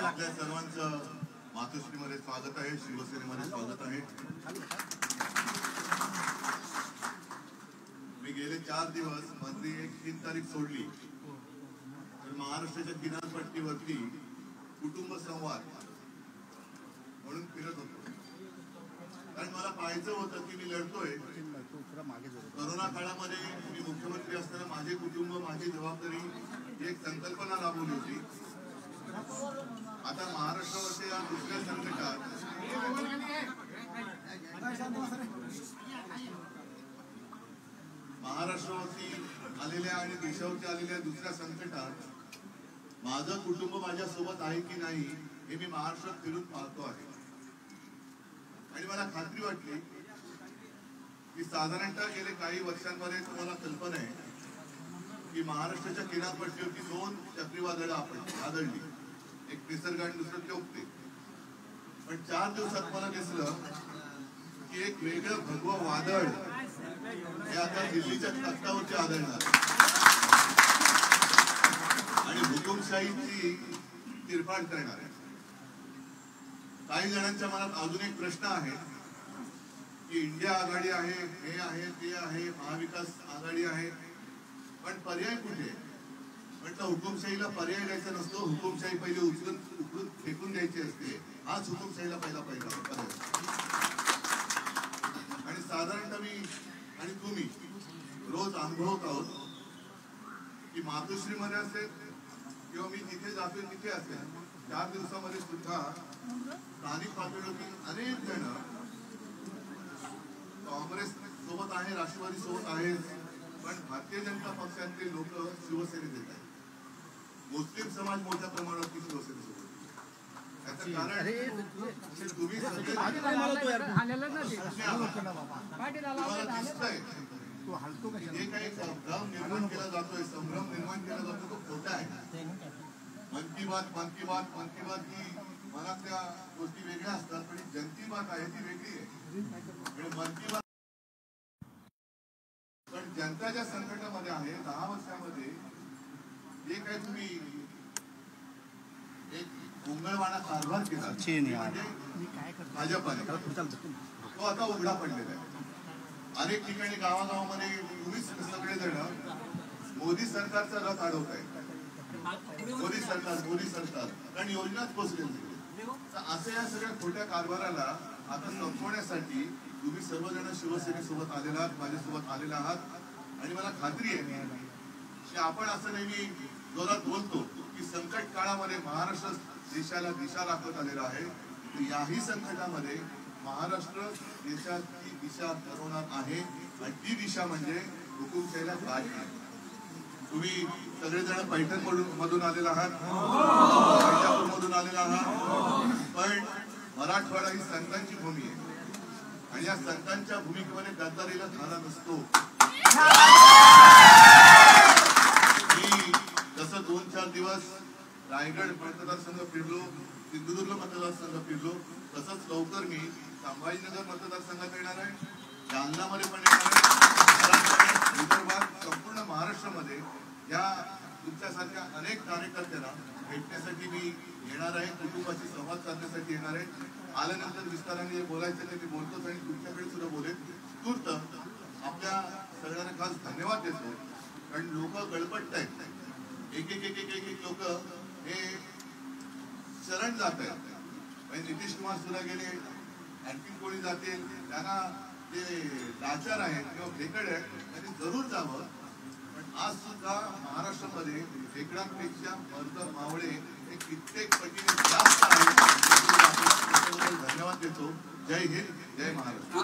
आपल्या सर्वांचं मातोश्रीमध्ये स्वागत आहे, शिवसेनेमध्ये स्वागत आहे। मी गेले 4 दिवस मंत्री 3 तारीख सोडली तर महाराष्ट्राच्या किनारपट्टीवरती कुटुंब संवाद म्हणून फिरत होतो, कारण मला पाहायचं होतं की मी लढतोय। कोरोना काळामध्ये मी मुख्यमंत्री असताना माझे कुटुंब माझी जबाबदारी ही एक संकल्पना राबवली होती। आता महाराष्ट्रावरच्या दुसऱ्या संकटात महाराष्ट्रावरती आलेल्या आणि देशावरती आलेल्या दुसऱ्या संकटात माझं कुटुंब माझ्या सोबत आहे की नाही हे मी महाराष्ट्रात फिरून पाहतो आहे। आणि मला खात्री वाटली की साधारणतः गेले काही वर्षांमध्ये तुम्हाला कल्पना आहे की महाराष्ट्राच्या किनारपट्टीवरती 2 चक्रीवादळं आदळली, एक निसर्ग आणि दुसरं चौकते। पण 4 दिवसात मला दिसलं की एक वेगळं भगवं वादळ हे आता दिल्लीच्या तख्तावरती आदळणार आणि हुकुमशाहीची तिरफाड करणार आहे। काही जणांच्या मनात अजून एक प्रश्न आहे की इंडिया आघाडी आहे, हे आहे, ते आहे, महाविकास आघाडी आहे, पण पर्याय कुठे? म्हटलं हुकुमशाहीला पर्याय द्यायचा नसतो, हुकुमशाही पहिले उचलून फेकून द्यायची असते। हाच हुकुमशाहीला पहिला पर्याय। आणि साधारणतः मी आणि तुम्ही रोज अनुभवत आहोत की मातोश्रीमध्ये असेल किंवा मी जिथे जातो तिथे असेल, 4 दिवसामध्ये सुद्धा स्थानिक पातळीवरती अनेक जण काँग्रेस सोबत आहे, राष्ट्रवादी सोबत आहे, पण भारतीय जनता पक्षातले लोक शिवसेनेत येत आहेत। मुस्लिम समाज मोठ्या प्रमाणावरती शिवसेनेसोबत। याचं कारण तुम्ही जे काही भ्रम निर्माण केला जातोय, संभ्रम निर्माण केला जातो तो खोटा आहे। मन की बात ही मनातल्या गोष्टी वेगळ्या असतात, पण जनती बात आहे ती वेगळी आहे। मन की बात पण जनताच्या संकटामध्ये आहे। 10 वर्षामध्ये जे काही तुम्ही एक गोंगळवाणा कारभार केला भाजपाने, तो आता उघडा पडलेला आहे। अनेक ठिकाणी गावागावामध्ये तुम्ही सगळेजण मोदी सरकारचा रथ अडवत आहे। मोदी सरकार कारण योजनाच पोचलेली। असं या सगळ्या खोट्या कारभाराला आता संपवण्यासाठी तुम्ही सर्वजण शिवसेनेसोबत आलेला आहात, माझ्यासोबत आलेला आहात। आणि मला खात्री आहे की आपण असं नेहमी जोरात बोलतो की संकट काळामध्ये महाराष्ट्र देशाला दिशा दाखवत आलेला आहे। याही संकटामध्ये महाराष्ट्र देशाची दिशा ठरवणार आहे आणि ती दिशा म्हणजे हुकुमशाहीला काढणे। तुम्ही सगळेजण पैठण मधून आलेला आहात, मधून आलेला आहात, पण मराठवाडा ही संतांची भूमी आहे आणि या संतांच्या भूमिकेमध्ये गद्दारीला थारा नसतो। मी जसं 2-4 दिवस रायगड मतदारसंघ फिरलो, सिंधुदुर्ग मतदारसंघ फिरलो, तसंच लवकर मी संभाजीनगर मतदारसंघात येणार आहे, जालनामध्ये पण येणार आहे, विदर्भात संपूर्ण महाराष्ट्रामध्ये या तुमच्यासारख्या अनेक कार्यकर्त्यांना भेटण्यासाठी मी येणार आहे, कुटुंबाशी संवाद साधण्यासाठी येणार आहे। आल्यानंतर विस्ताराने बोलायचं ते मी बोलतोच आणि तुमच्याकडे सुद्धा बोलेन। तूर्त आपल्या सगळ्यांना खास धन्यवाद देतो, कारण लोक गळपटत आहेत, एक लोक हे शरण जात आहेत। नितीश कुमार सुद्धा गेले, आणखी कोणी जातील, त्यांना जे लाचार आहेत किंवा भेकड आहेत त्यांनी जरूर जावं। पण आज सुद्धा महाराष्ट्रामध्ये भेकडांपेक्षा मर्द मावळे हे कित्येक पटीने जास्त आहेत। धन्यवाद देतो। जय हिंद, जय महाराष्ट्र।